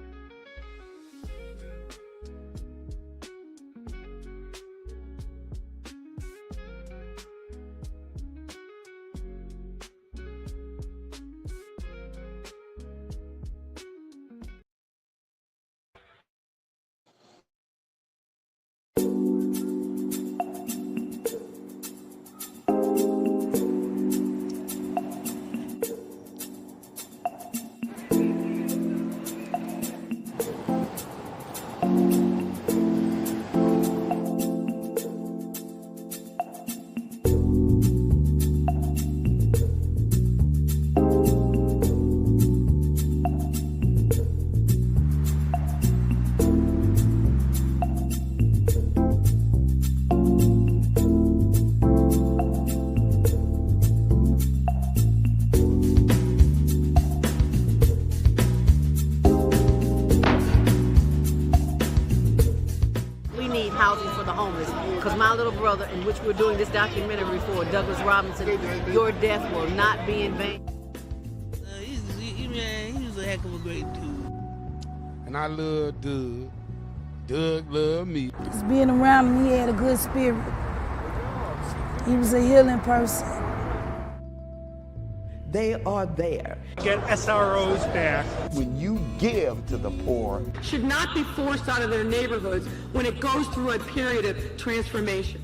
homeless. Because my little brother, in which we're doing this documentary for, Douglas Robinson, your death will not be in vain. He was a heck of a great dude. And I love Doug. Doug loved me. Just being around him, he had a good spirit. He was a healing person. They are there. Get SROs back. When you give to the poor, should not be forced out of their neighborhoods when it goes through a period of transformation.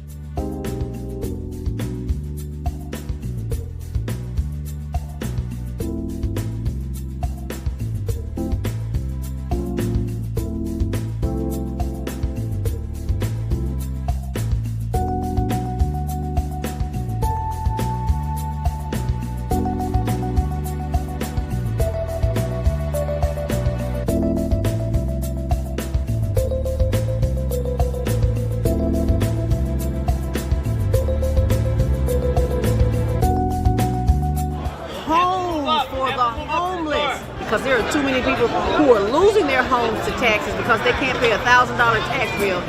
Because there are too many people who are losing their homes to taxes because they can't pay a $1,000 tax bill.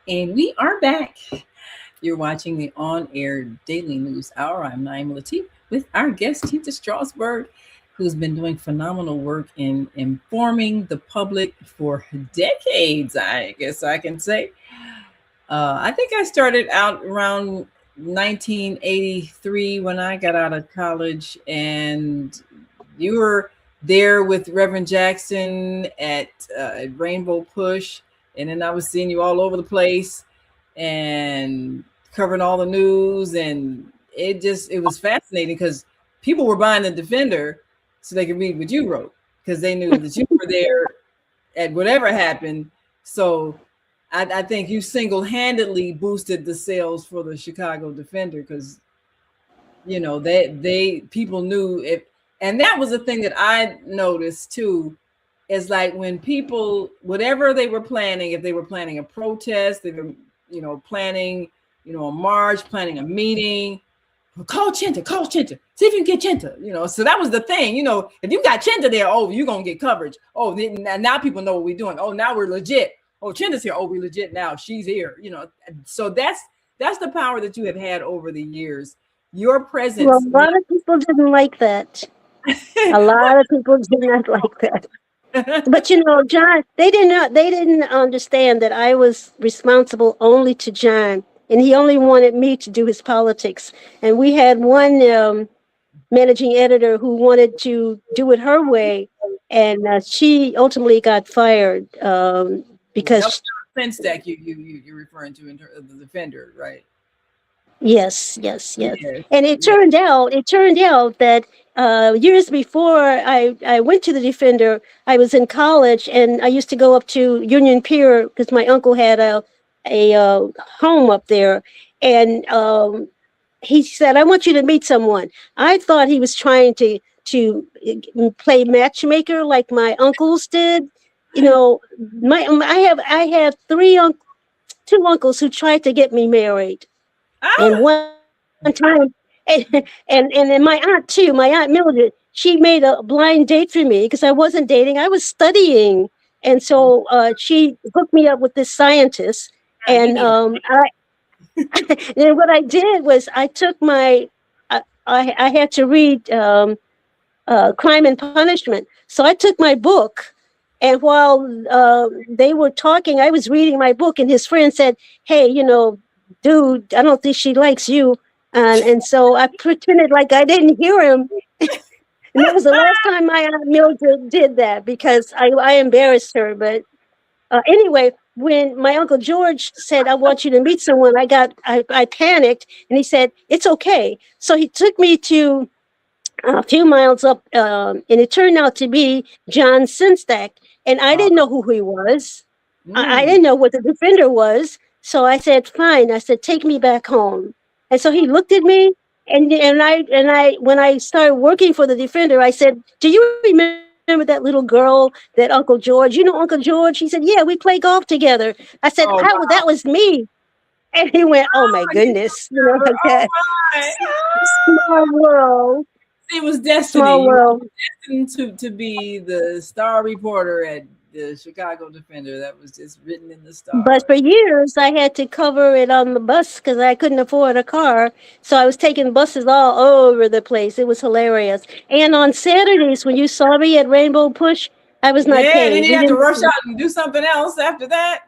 And we are back. You're watching the on-air Daily News Hour. I'm Naima Latif with our guest, Chinta Strausberg, who's been doing phenomenal work in informing the public for decades, I guess I can say. I think I started out around 1983 when I got out of college, and you were there with Reverend Jackson at Rainbow Push, and then I was seeing you all over the place and covering all the news, and it was fascinating because people were buying the Defender so they could read what you wrote because they knew that you were there at whatever happened. So I think you single-handedly boosted the sales for the Chicago Defender because, you know, people knew it. And that was the thing that I noticed too, is like when people, whatever they were planning, if they were planning a protest, they were, planning, a march, planning a meeting, call Chinta, see if you can get Chinta, so that was the thing, if you got Chinta there, oh, you're going to get coverage. Oh, now people know what we're doing. Oh, now we're legit. Oh, Chinta's here. Oh, we're legit now. She's here, so that's the power that you have had over the years. Your presence. Well, a lot of people didn't like that. A lot of people did not like that. But John, they didn't understand that I was responsible only to John, and he only wanted me to do his politics. And we had one managing editor who wanted to do it her way, and she ultimately got fired because offense that you're referring to in the Defender, right? Yes. And it turned out that years before I went to the Defender, I was in college, and I used to go up to Union Pier because my uncle had a home up there, and he said, "I want you to meet someone." I thought he was trying to play matchmaker like my uncles did. I have two uncles who tried to get me married. And one time, and my aunt too, my Aunt Mildred, she made a blind date for me because I wasn't dating, I was studying. And so she hooked me up with this scientist. And and what I did was I took I had to read Crime and Punishment. So I took my book, and while they were talking, I was reading my book, and his friend said, "Hey, dude, I don't think she likes you." And so I pretended like I didn't hear him. And that was the last time my Aunt Mildred did that because I embarrassed her. But anyway, when my Uncle George said, "I want you to meet someone," I panicked, and he said, "It's okay." So he took me to a few miles up, and it turned out to be John Sinstack. And I didn't know who he was. I didn't know what the Defender was. So I said, "Fine." I said, "Take me back home." And so he looked at me, and I when I started working for the Defender, I said, "Do you remember remember that little girl that Uncle George, you know Uncle George? He said, yeah, we play golf together. I said, Oh how, wow! that was me. And he went, oh my goodness. You know, like Oh that. my! Small world. It was destiny. Small You were world. destined to be the star reporter at the Chicago Defender. That was just written in the But stars. for years, I had to cover it on the bus because I couldn't afford a car. So I was taking buses all over the place. It was hilarious. And on Saturdays, when you saw me at Rainbow Push, I was not Yeah, then paid. you have to rush out and do something else after that.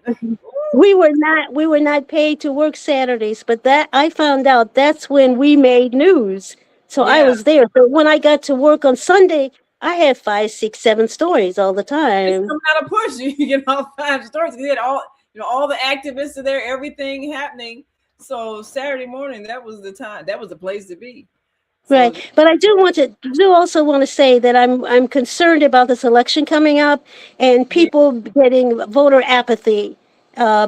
We were not paid to work Saturdays, but that I found out that's when we made news. So I Yeah, was there. But when I got to work on Sunday, I had 5, 6, 7 stories all the it's time. coming out of push. You get all 5 stories. You had all all the activists are there, everything happening. So Saturday morning, that was the time. That was the place to be. Right. So But I do also want to say that I'm concerned about this election coming up and yeah, people getting voter apathy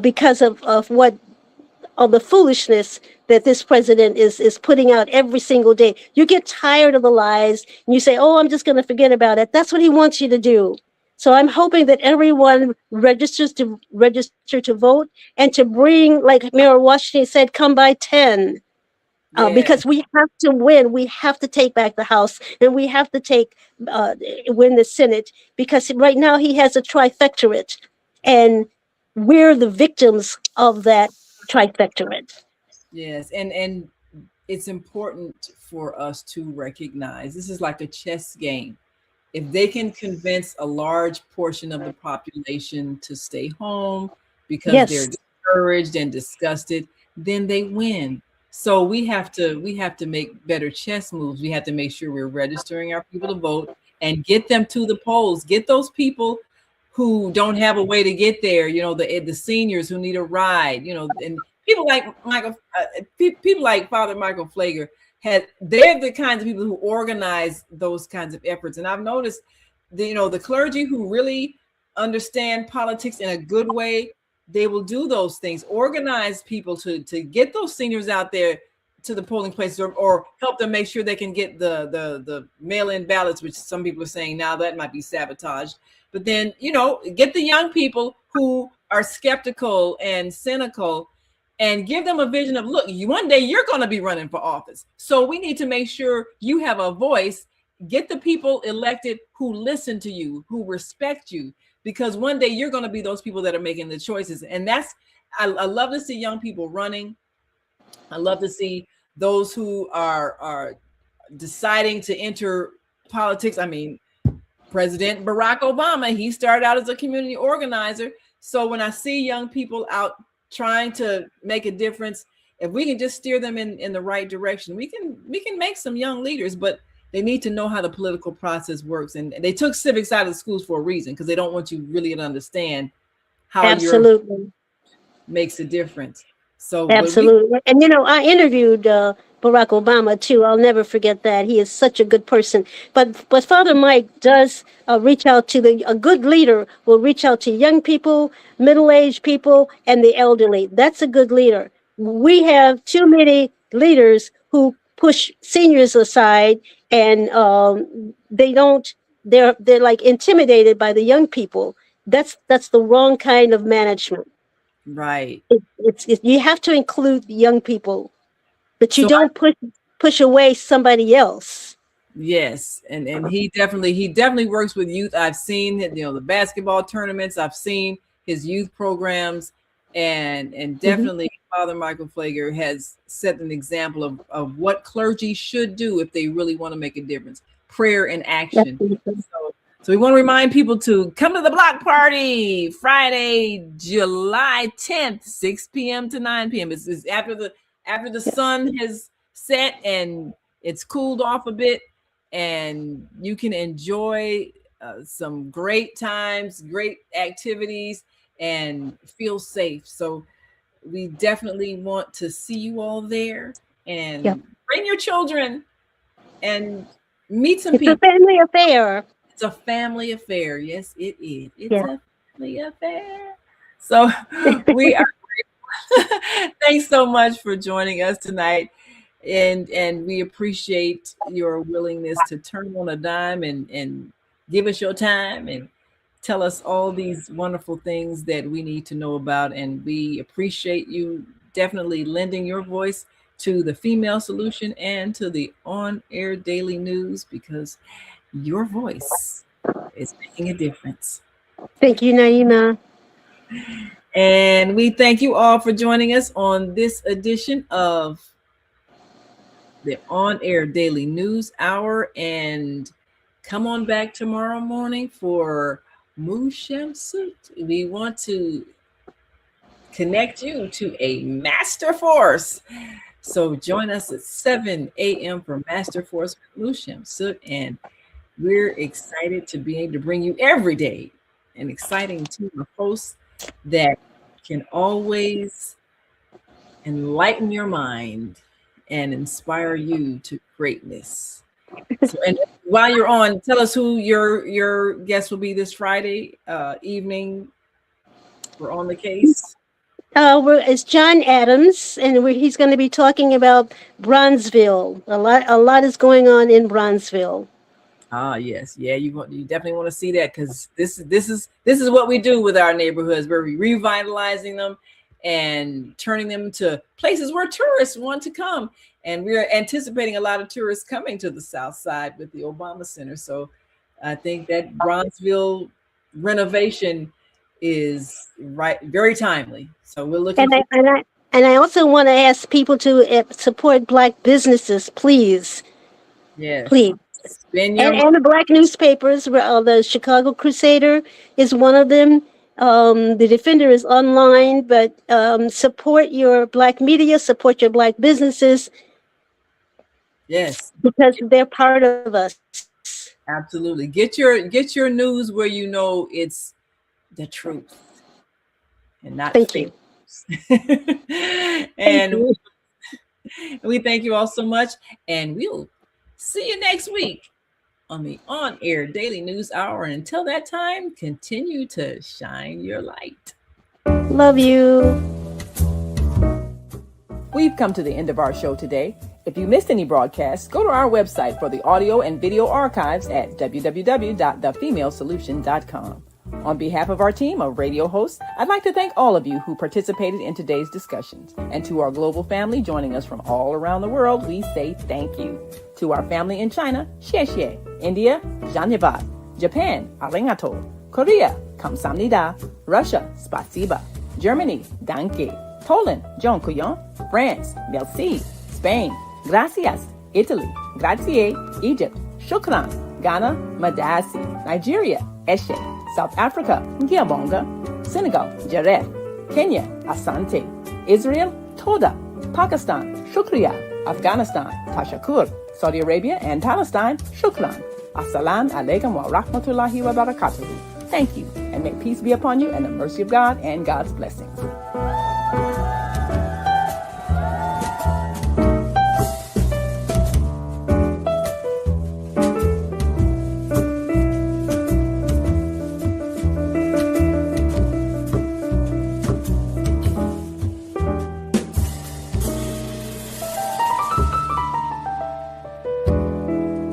because of the foolishness that this president is putting out every single day. You get tired of the lies and you say, "Oh, I'm just going to forget about it." That's what he wants you to do. So I'm hoping that everyone register to vote and to bring, like Mayor Washington said, come by 10. yeah. Because we have to win. We have to take back the House, and we have to win the Senate. Because right now he has a trifectorate, and we're the victims of that trifectorate. Yes, and it's important for us to recognize this is like a chess game. If they can convince a large portion of the population to stay home because they're Yes, discouraged and disgusted, then they win. So we have to make better chess moves. We have to make sure we're registering our people to vote and get them to the polls. Get those people who don't have a way to get there. The seniors who need a ride. And people like people like Father Michael Pfleger they're the kinds of people who organize those kinds of efforts. And I've noticed the clergy who really understand politics in a good way, they will do those things, organize people to get those seniors out there to the polling places, or help them make sure they can get the mail-in ballots, which some people are saying now that might be sabotaged. But then get the young people who are skeptical and cynical and give them a vision of, look, one day you're going to be running for office. So we need to make sure you have a voice. Get the people elected who listen to you, who respect you, because one day you're going to be those people that are making the choices. And I love to see young people running. I love to see those who are deciding to enter politics. I mean, President Barack Obama, he started out as a community organizer. So when I see young people out trying to make a difference, if we can just steer them in the right direction, we can make some young leaders. But they need to know how the political process works. And they took civics out of the schools for a reason, because they don't want you really to understand how your absolutely. makes a difference. So, but we Absolutely. And I interviewed Barack Obama too. I'll never forget that. He is such a good person. But Father Mike does reach out to a good leader will reach out to young people, middle-aged people, and the elderly. That's a good leader. We have too many leaders who push seniors aside, and they don't. They're like intimidated by the young people. That's the wrong kind of management. right. You have to include the young people, but you So don't push away somebody else. yes, and he definitely works with youth. I've seen the basketball tournaments. I've seen his youth programs, and Hmm. definitely Father Michael Pfleger has set an example of what clergy should do if they really want to make a difference. Prayer and action. Absolutely. So we want to remind people to come to the block party Friday, July 10th, 6 p.m. to 9 p.m. It's after the sun has set and it's cooled off a bit, and you can enjoy some great times, great activities, and feel safe. So we definitely want to see you all there, Yep. and bring your children and meet some It's a people. family affair. It's a family affair. Yes, it is. It's Yeah. a family affair. So we are thanks so much for joining us tonight. And we appreciate your willingness to turn on a dime and give us your time and tell us all these wonderful things that we need to know about. And we appreciate you definitely lending your voice to the Female Solution and to the On Air Daily News, because your voice is making a difference. Thank you, Naima. And we thank you all for joining us on this edition of the On Air Daily News Hour. And come on back tomorrow morning for Mushem Suit. We want to connect you to a master force. So join us at 7 a.m. for Master Force with Mushem Suit. And we're excited to be able to bring you every day an exciting team of hosts that can always enlighten your mind and inspire you to greatness. So, and while you're on, tell us who your guest will be this Friday evening. We're on the case. It's John Adams, and he's going to be talking about Bronzeville. A lot is going on in Bronzeville. Yes, yeah. You definitely want to see that, because this is what we do with our neighborhoods. We're revitalizing them and turning them to places where tourists want to come. And we're anticipating a lot of tourists coming to the South Side with the Obama Center. So I think that Bronzeville renovation is very timely. So we're looking. And I also want to ask people to support Black businesses, please. Yes, please. And the Black newspapers. The Chicago Crusader is one of them. The Defender is online, but support your Black media, support your Black businesses. Yes, because they're part of us. Absolutely. Get your news where you know it's the truth and not fake. And we thank you all so much, and we'll see you next week on the On Air Daily News Hour. And until that time, continue to shine your light. Love you. We've come to the end of our show today. If you missed any broadcasts, go to our website for the audio and video archives at www.thefemalesolution.com. On behalf of our team of radio hosts, I'd like to thank all of you who participated in today's discussions. And to our global family joining us from all around the world, we say thank you. To our family in China, xie xie. India, Dhanyavad. Japan, arigato. Korea, kamsamnida. Russia, spasiba. Germany, danke. Poland, dziękuję. France, merci. Spain, gracias. Italy, grazie. Egypt, shukran. Ghana, madasi. Nigeria, eshe. South Africa, ngiyabonga. Senegal, jareh. Kenya, asante. Israel, toda. Pakistan, shukriya. Afghanistan, tashakur. Saudi Arabia and Palestine, shukran. Assalamu alaikum wa rahmatullahi wa barakatuhu. Thank you, and may peace be upon you and the mercy of God and God's blessings.